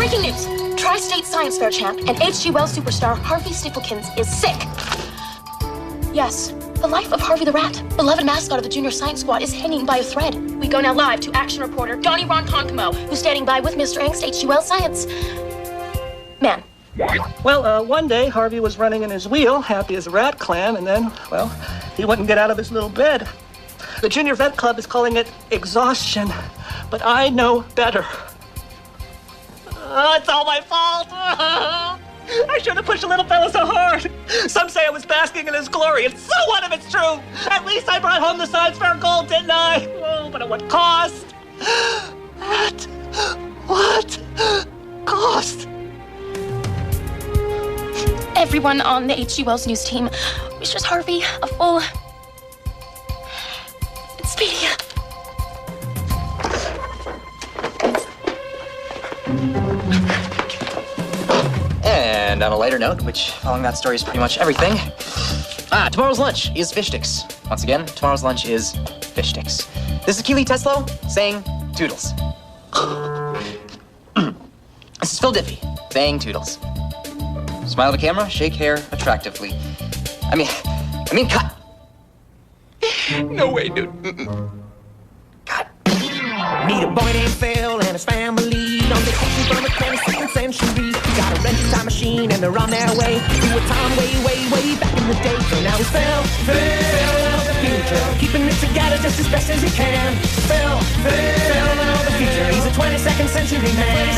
Breaking news! Tri-State Science Fair champ and H.G. Wells superstar Harvey Stiflekins is sick. Yes, the life of Harvey the Rat, beloved mascot of the Junior Science Squad, is hanging by a thread. We go now live to action reporter Donnie Ron Konkamo, who's standing by with Mr. Angst, H.G. Wells Science Man. Well, one day Harvey was running in his wheel, happy as a rat clam, and then, well, he wouldn't get out of his little bed. The Junior Vet Club is calling it exhaustion, but I know better. It's all my fault. I should have pushed the little fella so hard. Some say I was basking in his glory, and so what if it's true? At least I brought home the Science Fair gold, didn't I? Oh, but at what cost? At what cost? Everyone on the H.G. Wells News team wishes Harvey a full and speedy. And on a lighter note, which following that story is pretty much everything. Tomorrow's lunch is fish sticks. Once again, tomorrow's lunch is fish sticks. This is Keely Teslo saying toodles. This is Phil Diffie saying toodles. Smile at the camera, shake hair attractively. I mean, cut. No way, dude. Cut. Meet a boy named Phil and his family on vacation from the 22nd century. Got a rented time machine and they're on their way to a time way back in the day. So now he's Phil of the future, keeping it together just as best as he can. Phil of the future, he's a 22nd century man.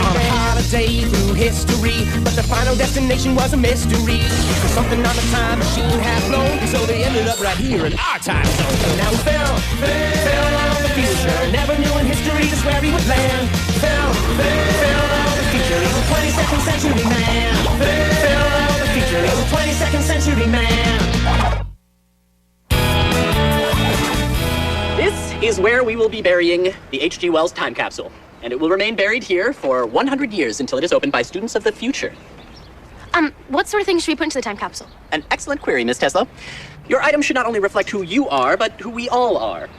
On a holiday through history, but the final destination was a mystery. Cause something on the time machine had blown, so they ended up right here in our time zone. So now he's Phil of the future, never knew in history just where he would land. Phil of the future, he's a 22nd century man. Phil of the future, he's a 22nd century man. This is where we will be burying the H.G. Wells time capsule, and it will remain buried here for 100 years until it is opened by students of the future. What sort of things should we put into the time capsule? An excellent query, Miss Tesla. Your item should not only reflect who you are, but who we all are.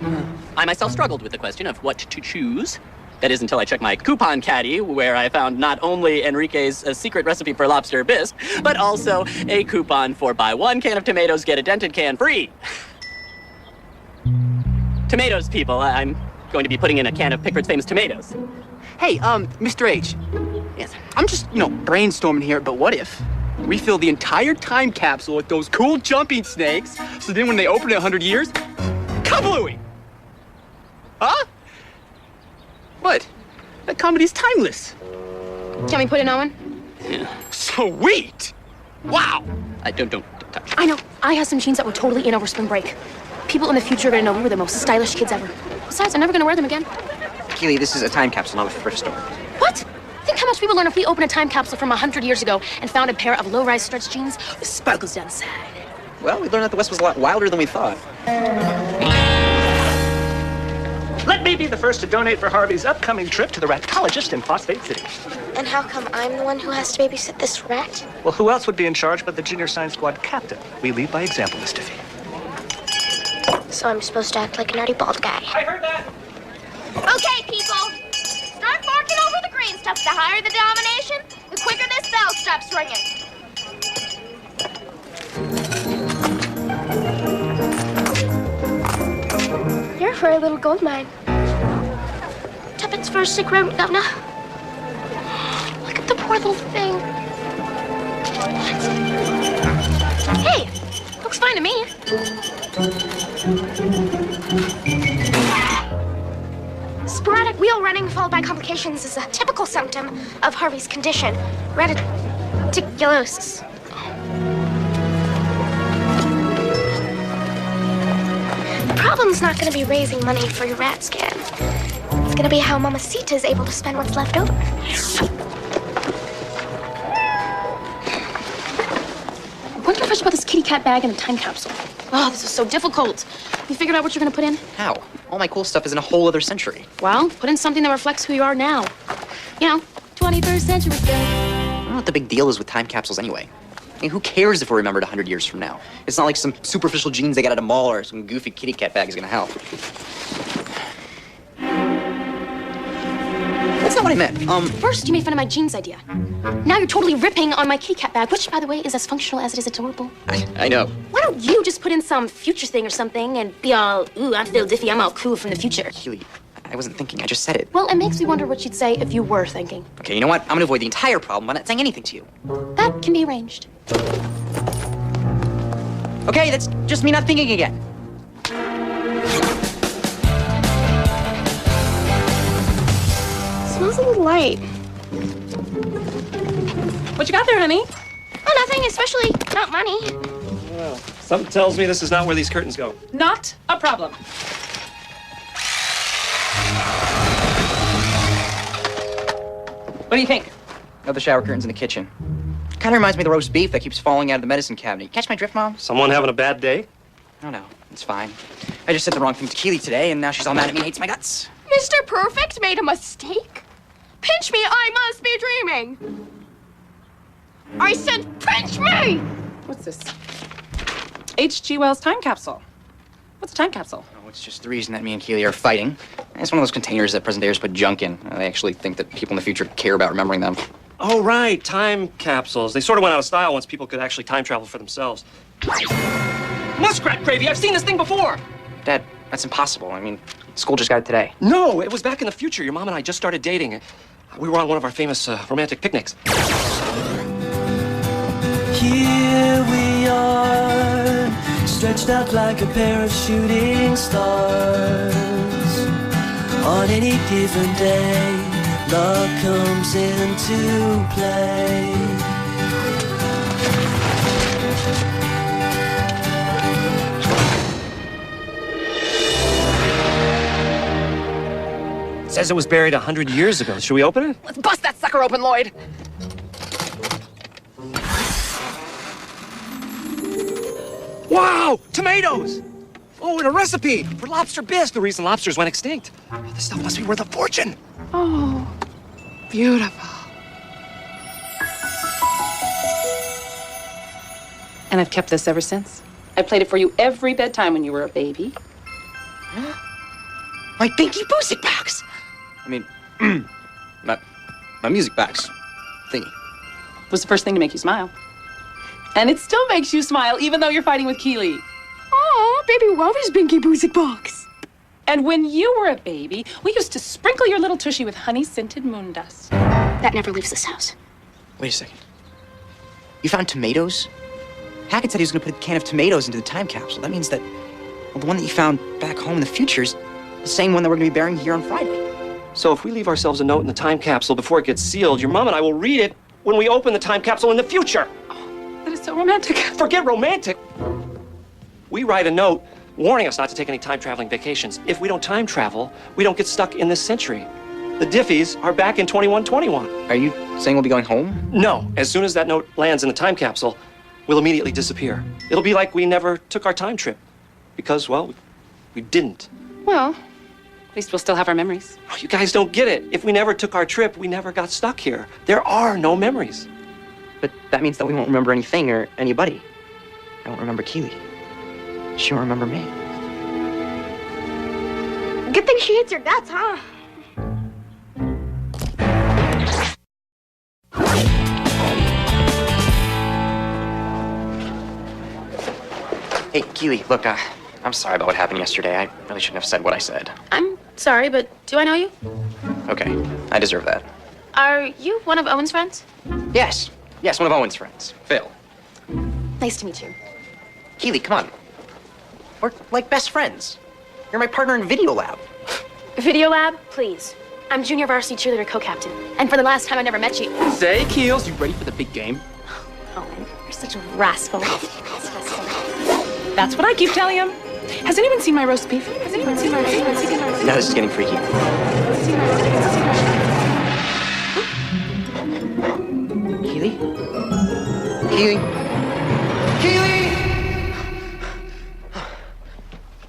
I myself struggled with the question of what to choose. That is until I checked my coupon caddy, where I found not only Enrique's secret recipe for lobster bisque, but also a coupon for buy one can of tomatoes, get a dented can free. Tomatoes, people. I'm going to be putting in a can of Pickford's famous tomatoes. Hey, Mr. H. Yes. I'm just, brainstorming here, but what if we fill the entire time capsule with those cool jumping snakes, so then when they open it 100 years, kablooey! Huh? What? That comedy's timeless. Can we put it on? Sweet! Wow! Don't touch. I know. I have some jeans that were totally in over spring break. People in the future are going to know we were the most stylish kids ever. Besides, I'm never going to wear them again. Keely, this is a time capsule, not a thrift store. What? Think how much we would learn if we opened a time capsule from 100 years ago and found a pair of low-rise stretch jeans with sparkles down the side. Well, we learned that the West was a lot wilder than we thought. Let me be the first to donate for Harvey's upcoming trip to the ratologist in Phosphate City. And how come I'm the one who has to babysit this rat? Well, who else would be in charge but the Junior Science Squad captain? We lead by example, Miss Diffie. So I'm supposed to act like a nerdy bald guy. I heard that. Okay, people. Start barking over the green stuff. The higher the domination, the quicker this bell stops ringing. You're for a little gold mine. Tuppence for a sick rodent, Governor. Look at the poor little thing. Hey, looks fine to me. Sporadic wheel running followed by complications is a typical symptom of Harvey's condition, reticulosis. The problem's not going to be raising money for your rat scan. It's going to be how Mamacita is able to spend what's left over. I wonder if I should put this kitty cat bag in the time capsule. Oh, this is so difficult. You figured out what you're going to put in? How? All my cool stuff is in a whole other century. Well, put in something that reflects who you are now. 21st century stuff. I don't know what the big deal is with time capsules anyway. I mean, who cares if we're remembered 100 years from now? It's not like some superficial jeans they got at a mall or some goofy kitty cat bag is gonna help. That's not what I meant. First, you made fun of my jeans idea. Now you're totally ripping on my kitty cat bag, which, by the way, is as functional as it is adorable. I know. Why don't you just put in some future thing or something and be all, ooh, I'm Phil Diffie, I'm all cool from the future. Keely, I wasn't thinking. I just said it. Well, it makes me wonder what you'd say if you were thinking. Okay, you know what? I'm gonna avoid the entire problem by not saying anything to you. That can be arranged. Okay, that's just me not thinking again. Smells a little light. What you got there, honey? Oh, nothing, especially not money. Well, something tells me this is not where these curtains go. Not a problem. What do you think? Oh, the shower curtains in the kitchen. Kind of reminds me of the roast beef that keeps falling out of the medicine cabinet. You catch my drift, Mom? Someone having a bad day? Oh, no. It's fine. I just said the wrong thing to Keely today, and now she's all mad at me and hates my guts. Mr. Perfect made a mistake? Pinch me, I must be dreaming. I said pinch me! What's this? H.G. Wells time capsule. What's a time capsule? Oh, it's just the reason that me and Keely are fighting. It's one of those containers that present dayers put junk in. They actually think that people in the future care about remembering them. Oh, right, time capsules. They sort of went out of style once people could actually time travel for themselves. Muskrat gravy! I've seen this thing before! Dad, that's impossible. I mean, school just got it today. No, it was back in the future. Your mom and I just started dating. We were on one of our famous romantic picnics. Here we are, stretched out like a pair of shooting stars. On any given day, love comes into play. It says it was buried 100 years ago. Should we open it? Let's bust that sucker open, Lloyd. Wow! Tomatoes! Oh, and a recipe for lobster bisque, the reason lobsters went extinct. Oh, this stuff must be worth a fortune. Oh, beautiful. And I've kept this ever since. I played it for you every bedtime when you were a baby. My Binky Boosic box! I mean, my music box thingy. It was the first thing to make you smile. And it still makes you smile, even though you're fighting with Keely. Oh, baby love his Binky Boosic box. And when you were a baby, we used to sprinkle your little tushy with honey-scented moon dust. That never leaves this house. Wait a second. You found tomatoes? Hackett said he was going to put a can of tomatoes into the time capsule. That means that, well, the one that you found back home in the future is the same one that we're going to be burying here on Friday. So if we leave ourselves a note in the time capsule before it gets sealed, your mom and I will read it when we open the time capsule in the future. That is so romantic. Forget romantic. We write a note warning us not to take any time-traveling vacations. If we don't time travel, we don't get stuck in this century. The Diffies are back in 2121. Are you saying we'll be going home? No. As soon as that note lands in the time capsule, we'll immediately disappear. It'll be like we never took our time trip. Because, well, we didn't. Well, at least we'll still have our memories. Oh, you guys don't get it. If we never took our trip, we never got stuck here. There are no memories. But that means that we won't remember anything or anybody. I won't remember Keely. She won't remember me. Good thing she hates your guts, huh? Hey, Keely, look, I'm sorry about what happened yesterday. I really shouldn't have said what I said. I'm sorry, but do I know you? Okay, I deserve that. Are you one of Owen's friends? Yes, one of Owen's friends, Phil. Nice to meet you. Keely, come on. We're like best friends. You're my partner in Video Lab. Video lab, please. I'm junior varsity cheerleader co-captain. And for the last time, I never met you. Say, Keels, you ready for the big game? Owen, you're such a rascal. That's what I keep telling him. Has anyone seen my roast beef? Has anyone seen my roast beef? Now this is getting freaky. Keely? Keely? Keely!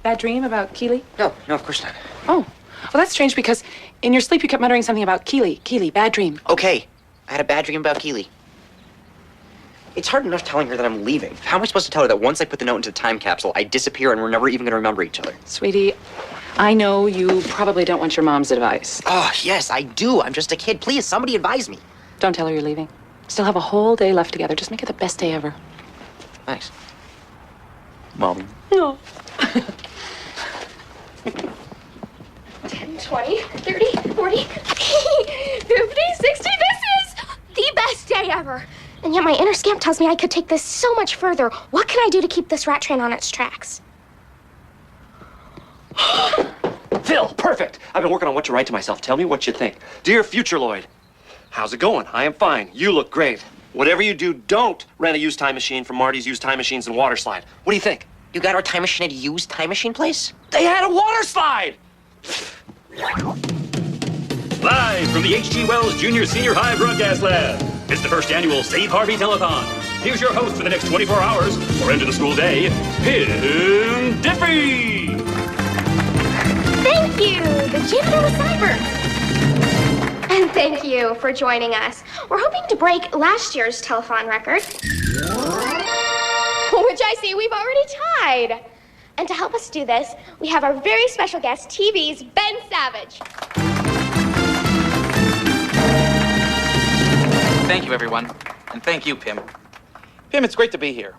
Bad dream about Keely? No, of course not. Oh, well, that's strange because in your sleep you kept muttering something about Keely. Keely, bad dream. Okay, I had a bad dream about Keely. It's hard enough telling her that I'm leaving. How am I supposed to tell her that once I put the note into the time capsule, I disappear and we're never even going to remember each other? Sweetie, I know you probably don't want your mom's advice. Oh, yes, I do. I'm just a kid. Please, somebody advise me. Don't tell her you're leaving. Still have a whole day left together. Just make it the best day ever. Thanks. Mom. No. 10, 20, 30, 40, 50, 60. This is the best day ever. And yet my inner scamp tells me I could take this so much further. What can I do to keep this rat train on its tracks? Phil, perfect. I've been working on what to write to myself. Tell me what you think. Dear Future Lloyd, how's it going? I am fine. You look great. Whatever you do, don't rent a used time machine from Marty's Used Time Machines and Water Slide. What do you think? You got our time machine at a used time machine place? They had a water slide! Live from the H.G. Wells Junior Senior High Broadcast Lab, it's the first annual Save Harvey Telethon. Here's your host for the next 24 hours, or into the school day, Pim Diffie. Thank you, the janitor with sideburns. And thank you for joining us. We're hoping to break last year's telethon record, which I see we've already tied. And to help us do this, we have our very special guest, TV's Ben Savage. Thank you, everyone. And thank you, Pim. Pim, it's great to be here.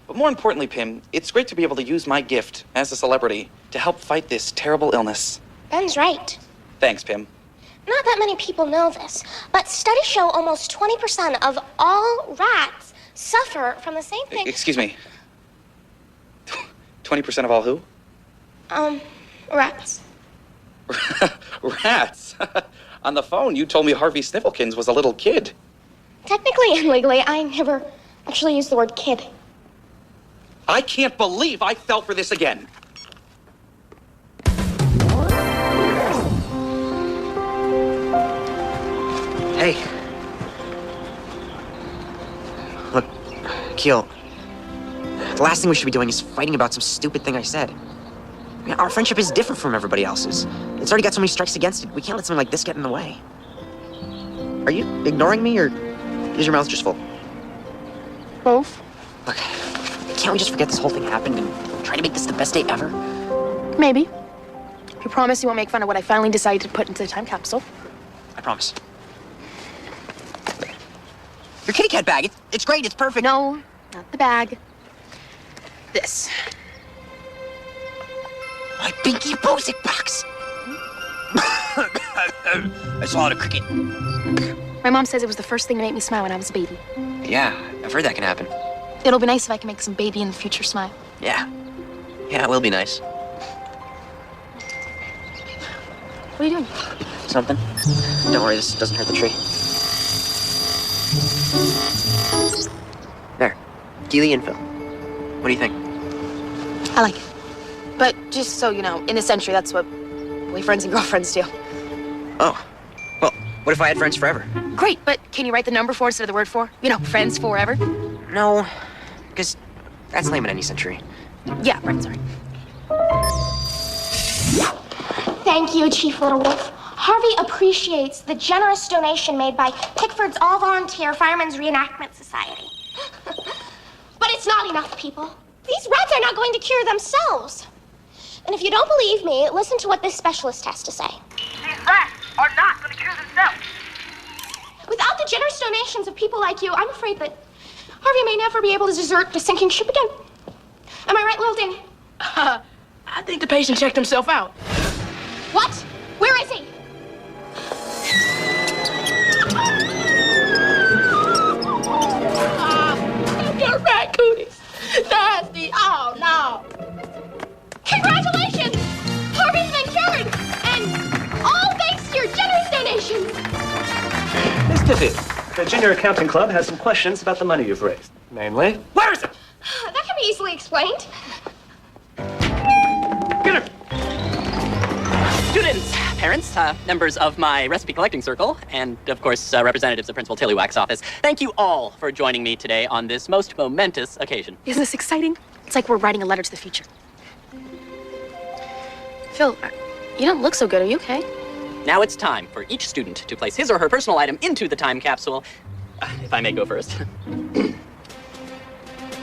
But more importantly, Pim, it's great to be able to use my gift as a celebrity to help fight this terrible illness. Ben's right. Thanks, Pim. Not that many people know this, but studies show almost 20% of all rats suffer from the same thing. Excuse me. 20% of all who? Rats. Rats? On the phone, you told me Harvey Snifflekins was a little kid. Technically and legally, I never actually used the word kid. I can't believe I fell for this again. Hey. Look, Keel. The last thing we should be doing is fighting about some stupid thing I said. I mean, our friendship is different from everybody else's. It's already got so many strikes against it. We can't let something like this get in the way. Are you ignoring me, or is your mouth just full? Both. Look, can't we just forget this whole thing happened and try to make this the best day ever? Maybe. If you promise you won't make fun of what I finally decided to put into the time capsule. I promise. Your kitty cat bag, it's great, it's perfect. No, not the bag. This. My Binky Bozic box. I swallowed a cricket. My mom says it was the first thing to make me smile when I was a baby. Yeah, I've heard that can happen. It'll be nice if I can make some baby in the future smile. Yeah. Yeah, it will be nice. What are you doing? Something. Don't worry, this doesn't hurt the tree. There. Keely and Phil. What do you think? I like it. But just so you know, in this century, that's what boyfriends and girlfriends do. Oh. Well, what if I had friends forever? Great, but can you write the number for instead of the word for? You know, friends forever? No, because that's lame in any century. Yeah, right, sorry. Thank you, Chief Little Wolf. Harvey appreciates the generous donation made by Pickford's All-Volunteer Firemen's Reenactment Society. But it's not enough, people. These rats are not going to cure themselves. And if you don't believe me, listen to what this specialist has to say. These rats are not going to cure themselves. Without the generous donations of people like you, I'm afraid that Harvey may never be able to desert the sinking ship again. Am I right, Lil Danny? I think the patient checked himself out. What? Where is he? Your raccoonies. Nasty. Oh, no. Congratulations! Harvey's been cured! And all thanks to your generous donations! Miss Diffie, the Junior Accounting Club has some questions about the money you've raised. Namely, where is it? That can be easily explained. Students, parents, members of my recipe collecting circle, and of course, representatives of Principal Tillywhack's office, thank you all for joining me today on this most momentous occasion. Isn't this exciting? It's like we're writing a letter to the future. Phil, you don't look so good. Are you okay? Now it's time for each student to place his or her personal item into the time capsule. If I may go first.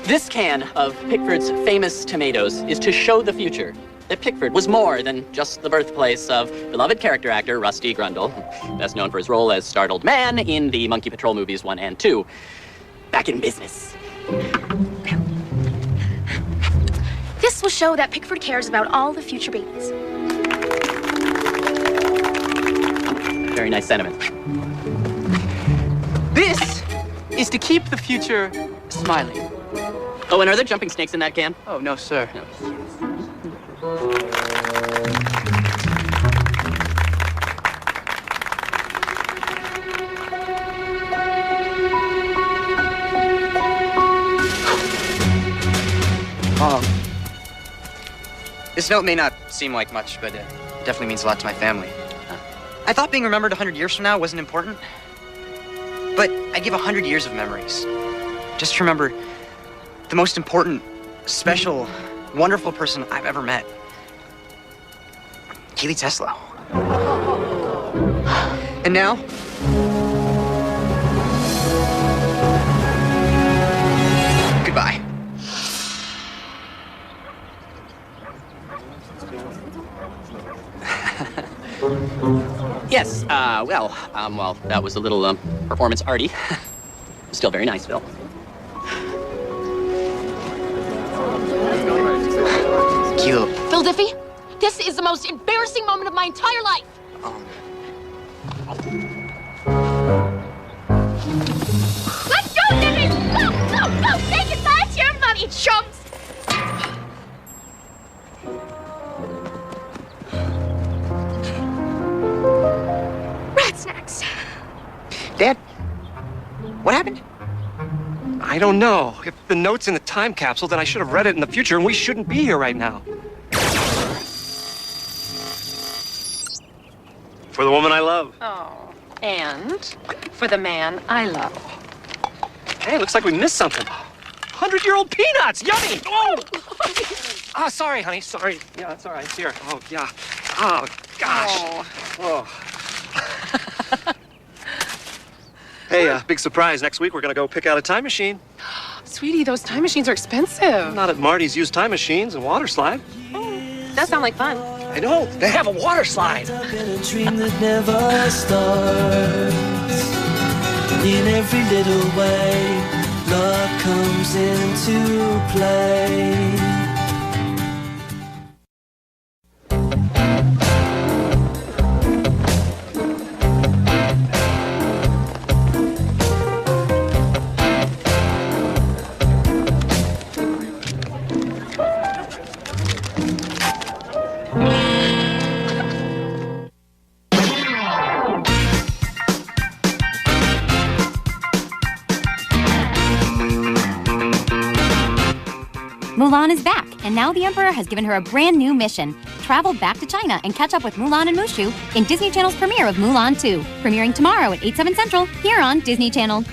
This can of Pickford's famous tomatoes is to show the future that Pickford was more than just the birthplace of beloved character actor Rusty Grundle, best known for his role as Startled Man in the Monkey Patrol movies 1 and 2. Back in business. This will show that Pickford cares about all the future babies. Very nice sentiment. This is to keep the future smiling. Oh, and are there jumping snakes in that can? Oh, no, sir. No. This note may not seem like much, but it definitely means a lot to my family. I thought being remembered 100 years from now wasn't important, but I give 100 years of memories. Just to remember the most important, special, wonderful person I've ever met. Keely Teslo. And now, goodbye. Yes, well, that was a little, performance arty. Still very nice, Phil. Kilo. Phil Diffie, this is the most embarrassing moment of my entire life. Let's go, Diffie! Go! Take it back to your money, chumps! Rat snacks. Dad? What happened? I don't know. If the note's in the time capsule, then I should have read it in the future, and we shouldn't be here right now. For the woman I love. Oh, and for the man I love. Hey, looks like we missed something. 100-year-old peanuts! Yummy! Oh! Ah, sorry, honey. Sorry. Yeah, that's all right. Here. Oh, yeah. Oh, gosh. Oh. Hey, big surprise. Next week, we're going to go pick out a time machine. Sweetie, those time machines are expensive. Not at Marty's used time machines and water slide. That sounds like fun. I know. They have a water slide. A dream that never starts. In every little way, love comes into play. Mulan is back, and now the Emperor has given her a brand new mission. Travel back to China and catch up with Mulan and Mushu in Disney Channel's premiere of Mulan 2, premiering tomorrow at 8/7 Central here on Disney Channel.